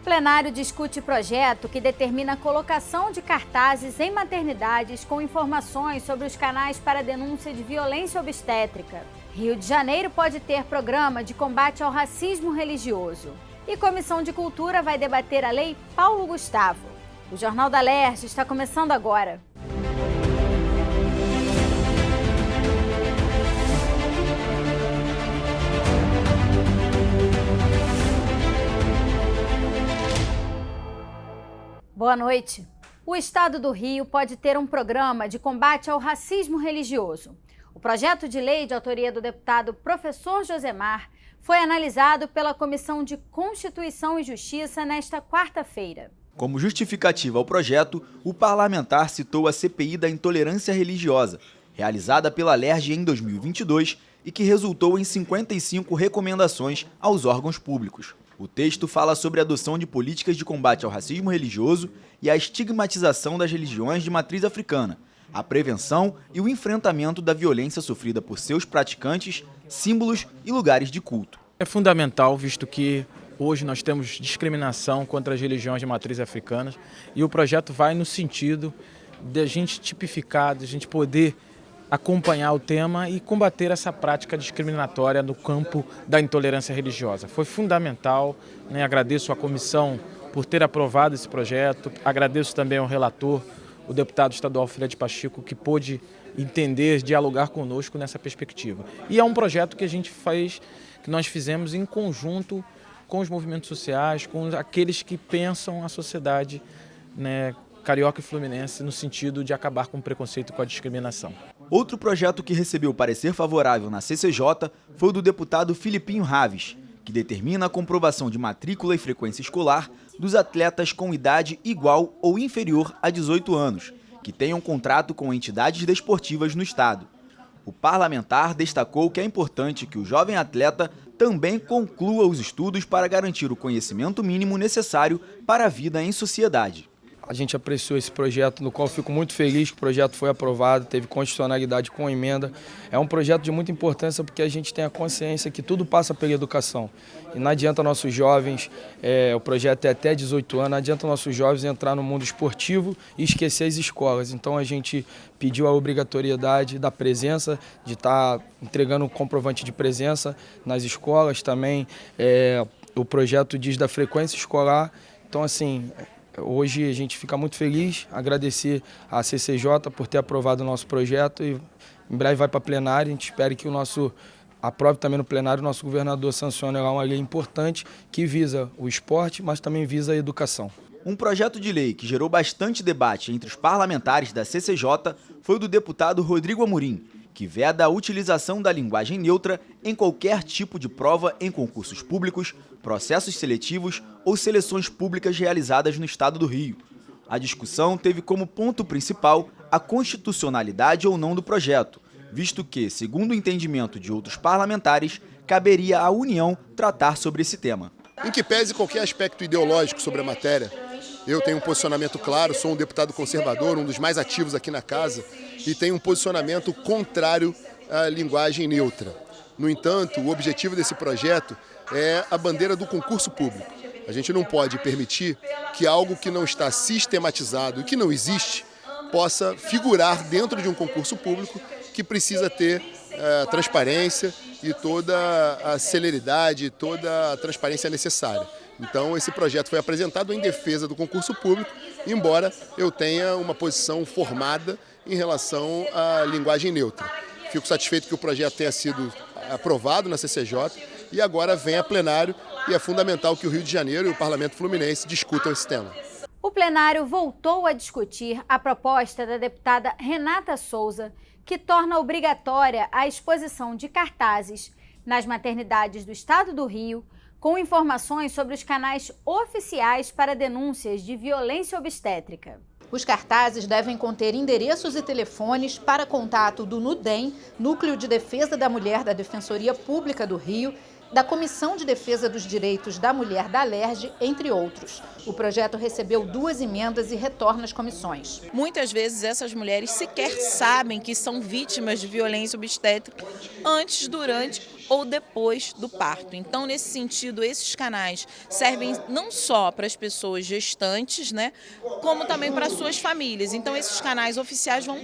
plenário discute projeto que determina a colocação de cartazes em maternidades com informações sobre os canais para denúncia de violência obstétrica. Rio de Janeiro pode ter programa de combate ao racismo religioso. E Comissão de Cultura vai debater a Lei Paulo Gustavo. O Jornal da Alerj está começando agora. Boa noite. O Estado do Rio pode ter um programa de combate ao racismo religioso. O projeto de lei de autoria do deputado Professor Josemar foi analisado pela Comissão de Constituição e Justiça nesta quarta-feira. Como justificativa ao projeto, o parlamentar citou a CPI da intolerância religiosa, realizada pela Alerj em 2022 e que resultou em 55 recomendações aos órgãos públicos. O texto fala sobre a adoção de políticas de combate ao racismo religioso e a estigmatização das religiões de matriz africana, a prevenção e o enfrentamento da violência sofrida por seus praticantes, símbolos e lugares de culto. É fundamental, visto que hoje nós temos discriminação contra as religiões de matriz africana e o projeto vai no sentido de a gente tipificar, de a gente poder acompanhar o tema e combater essa prática discriminatória no campo da intolerância religiosa. Foi fundamental, agradeço à comissão por ter aprovado esse projeto, agradeço também ao relator, o deputado estadual Fred Pacheco, que pôde entender, dialogar conosco nessa perspectiva. E é um projeto que que nós fizemos em conjunto com os movimentos sociais, com aqueles que pensam a sociedade, carioca e fluminense no sentido de acabar com o preconceito e com a discriminação. Outro projeto que recebeu parecer favorável na CCJ foi o do deputado Filipinho Raves, que determina a comprovação de matrícula e frequência escolar dos atletas com idade igual ou inferior a 18 anos, que tenham contrato com entidades desportivas no estado. O parlamentar destacou que é importante que o jovem atleta também conclua os estudos para garantir o conhecimento mínimo necessário para a vida em sociedade. A gente apreciou esse projeto, no qual fico muito feliz que o projeto foi aprovado, teve constitucionalidade com emenda. É um projeto de muita importância porque a gente tem a consciência que tudo passa pela educação. E não adianta nossos jovens, o projeto é até 18 anos, não adianta nossos jovens entrar no mundo esportivo e esquecer as escolas. Então a gente pediu a obrigatoriedade da presença, de estar entregando um comprovante de presença nas escolas também. O projeto diz da frequência escolar, então assim... Hoje a gente fica muito feliz, agradecer à CCJ por ter aprovado o nosso projeto e em breve vai para plenário. A gente espera que aprove também no plenário, o nosso governador sancione lá uma lei importante que visa o esporte, mas também visa a educação. Um projeto de lei que gerou bastante debate entre os parlamentares da CCJ foi o do deputado Rodrigo Amorim, que veda a utilização da linguagem neutra em qualquer tipo de prova em concursos públicos, processos seletivos ou seleções públicas realizadas no estado do Rio. A discussão teve como ponto principal a constitucionalidade ou não do projeto, visto que, segundo o entendimento de outros parlamentares, caberia à União tratar sobre esse tema. Em que pese qualquer aspecto ideológico sobre a matéria, eu tenho um posicionamento claro, sou um deputado conservador, um dos mais ativos aqui na casa, e tenho um posicionamento contrário à linguagem neutra. No entanto, o objetivo desse projeto é a bandeira do concurso público. A gente não pode permitir que algo que não está sistematizado e que não existe possa figurar dentro de um concurso público que precisa ter transparência e toda a celeridade, toda a transparência necessária. Então, esse projeto foi apresentado em defesa do concurso público, embora eu tenha uma posição formada em relação à linguagem neutra. Fico satisfeito que o projeto tenha sido aprovado na CCJ e agora vem a plenário e é fundamental que o Rio de Janeiro e o Parlamento Fluminense discutam esse tema. O plenário voltou a discutir a proposta da deputada Renata Souza, que torna obrigatória a exposição de cartazes nas maternidades do estado do Rio, com informações sobre os canais oficiais para denúncias de violência obstétrica. Os cartazes devem conter endereços e telefones para contato do NUDEM, Núcleo de Defesa da Mulher da Defensoria Pública do Rio, da Comissão de Defesa dos Direitos da Mulher da Alerj, entre outros. O projeto recebeu 2 emendas e retorna às comissões. Muitas vezes essas mulheres sequer sabem que são vítimas de violência obstétrica antes, durante ou depois do parto. Então, nesse sentido, esses canais servem não só para as pessoas gestantes, né, como também para suas famílias. Então, esses canais oficiais vão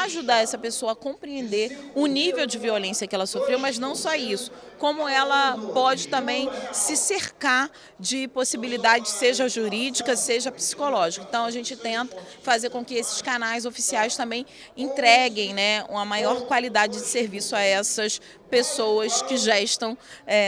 ajudar essa pessoa a compreender o nível de violência que ela sofreu, mas não só isso, como ela pode também se cercar de possibilidades, seja jurídica, seja psicológica. Então, a gente tenta fazer com que esses canais oficiais também entreguem, né, uma maior qualidade de serviço a essas pessoas que gestam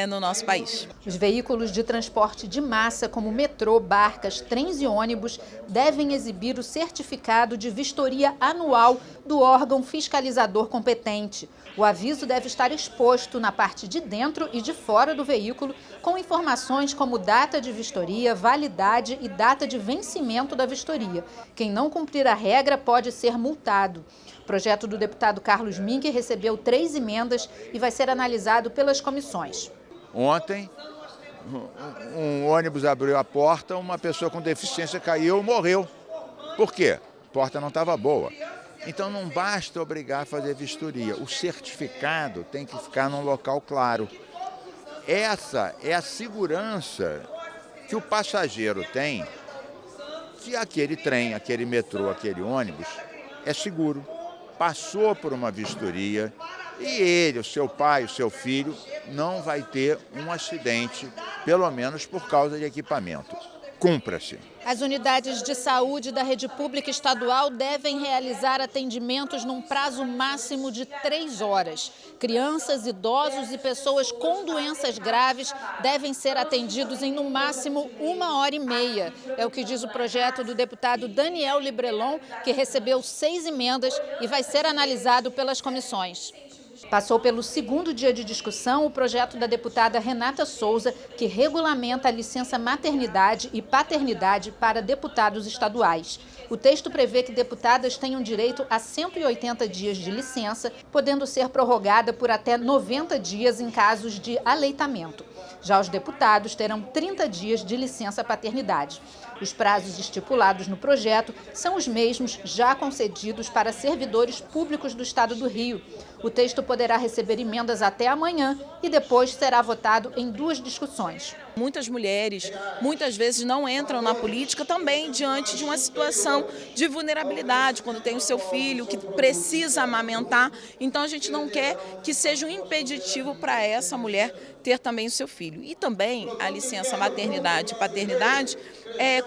no nosso país. Os veículos de transporte de massa, como metrô, barcas, trens e ônibus, devem exibir o certificado de vistoria anual do órgão fiscalizador competente. O aviso deve estar exposto na parte de dentro e de fora do veículo, com informações como data de vistoria, validade e data de vencimento da vistoria. Quem não cumprir a regra pode ser multado. O projeto do deputado Carlos Mink recebeu 3 emendas e vai ser analisado pelas comissões. Ontem, um ônibus abriu a porta, uma pessoa com deficiência caiu e morreu. Por quê? A porta não estava boa. Então não basta obrigar a fazer vistoria, o certificado tem que ficar num local claro. Essa é a segurança que o passageiro tem, que aquele trem, aquele metrô, aquele ônibus é seguro. Passou por uma vistoria e ele, o seu pai, o seu filho, não vai ter um acidente, pelo menos por causa de equipamento. Cumpra-se. As unidades de saúde da rede pública estadual devem realizar atendimentos num prazo máximo de 3 horas. Crianças, idosos e pessoas com doenças graves devem ser atendidos em no máximo 1h30. É o que diz o projeto do deputado Daniel Librelon, que recebeu 6 emendas e vai ser analisado pelas comissões. Passou pelo 2º dia de discussão o projeto da deputada Renata Souza, que regulamenta a licença maternidade e paternidade para deputados estaduais. O texto prevê que deputadas tenham direito a 180 dias de licença, podendo ser prorrogada por até 90 dias em casos de aleitamento. Já os deputados terão 30 dias de licença paternidade. Os prazos estipulados no projeto são os mesmos já concedidos para servidores públicos do Estado do Rio. O texto poderá receber emendas até amanhã e depois será votado em 2 discussões. Muitas mulheres, muitas vezes, não entram na política também diante de uma situação de vulnerabilidade, quando tem o seu filho que precisa amamentar. Então, a gente não quer que seja um impeditivo para essa mulher ter também o seu filho. E também a licença maternidade e paternidade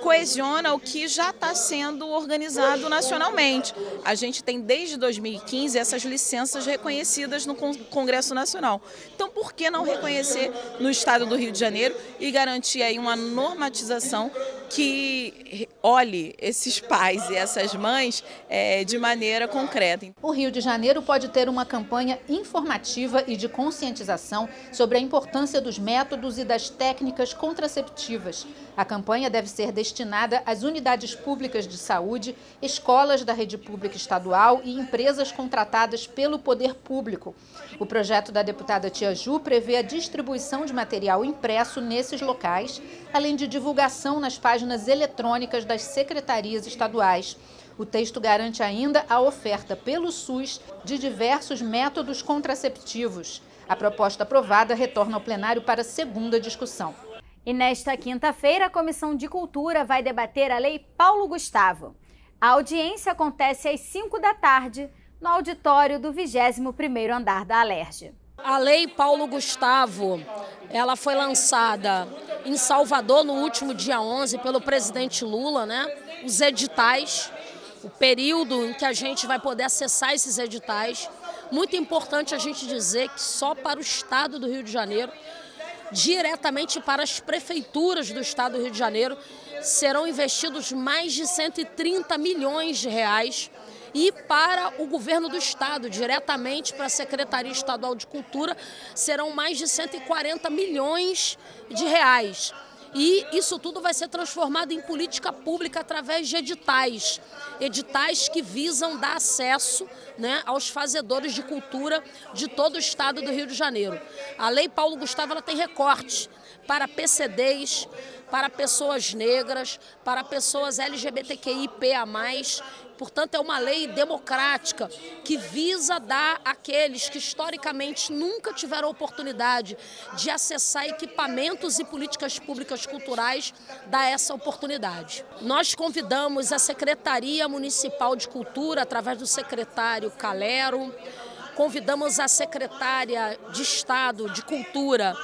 coesiona o que já está sendo organizado nacionalmente. A gente tem desde 2015 essas licenças reconhecidas no Congresso Nacional. Então, por que não reconhecer no Estado do Rio de Janeiro e garantir aí uma normatização que olhe esses pais e essas mães de maneira concreta? O Rio de Janeiro pode ter uma campanha informativa e de conscientização sobre a importância dos métodos e das técnicas contraceptivas. A campanha deve ser destinada às unidades públicas de saúde, escolas da rede pública estadual e empresas contratadas pelo poder público. O projeto da deputada Tia Ju prevê a distribuição de material impresso nesses locais, além de divulgação nas páginas eletrônicas das secretarias estaduais. O texto garante ainda a oferta pelo SUS de diversos métodos contraceptivos. A proposta aprovada retorna ao plenário para a 2ª discussão. E nesta quinta-feira, a Comissão de Cultura vai debater a Lei Paulo Gustavo. A audiência acontece às 5 da tarde, no auditório do 21º andar da Alerj. A Lei Paulo Gustavo, ela foi lançada em Salvador no último dia 11 pelo presidente Lula, né? Os editais, o período em que a gente vai poder acessar esses editais. Muito importante a gente dizer que só para o Estado do Rio de Janeiro, diretamente para as prefeituras do Estado do Rio de Janeiro, serão investidos mais de 130 milhões de reais. E para o governo do Estado, diretamente para a Secretaria Estadual de Cultura, serão mais de 140 milhões de reais. E isso tudo vai ser transformado em política pública através de editais. Editais que visam dar acesso, né, aos fazedores de cultura de todo o Estado do Rio de Janeiro. A Lei Paulo Gustavo ela tem recortes. para PCDs, para pessoas negras, para pessoas LGBTQIPA+. Portanto, é uma lei democrática que visa dar àqueles que historicamente nunca tiveram oportunidade de acessar equipamentos e políticas públicas culturais, dar essa oportunidade. Nós convidamos a Secretaria Municipal de Cultura, através do secretário Calero, convidamos a secretária de Estado de Cultura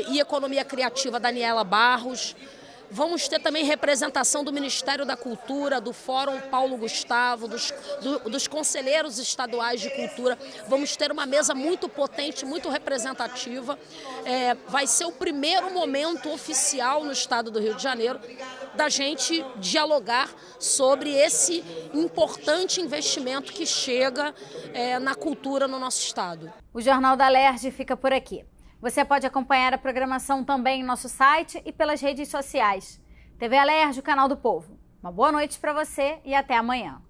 e Economia Criativa, Daniela Barros. Vamos ter também representação do Ministério da Cultura, do Fórum Paulo Gustavo, dos conselheiros estaduais de cultura. Vamos ter uma mesa muito potente, muito representativa. Vai ser o primeiro momento oficial no estado do Rio de Janeiro da gente dialogar sobre esse importante investimento que chega na cultura no nosso estado. O Jornal da Alerj fica por aqui. Você pode acompanhar a programação também em nosso site e pelas redes sociais. TV Alerj, o canal do povo. Uma boa noite para você e até amanhã.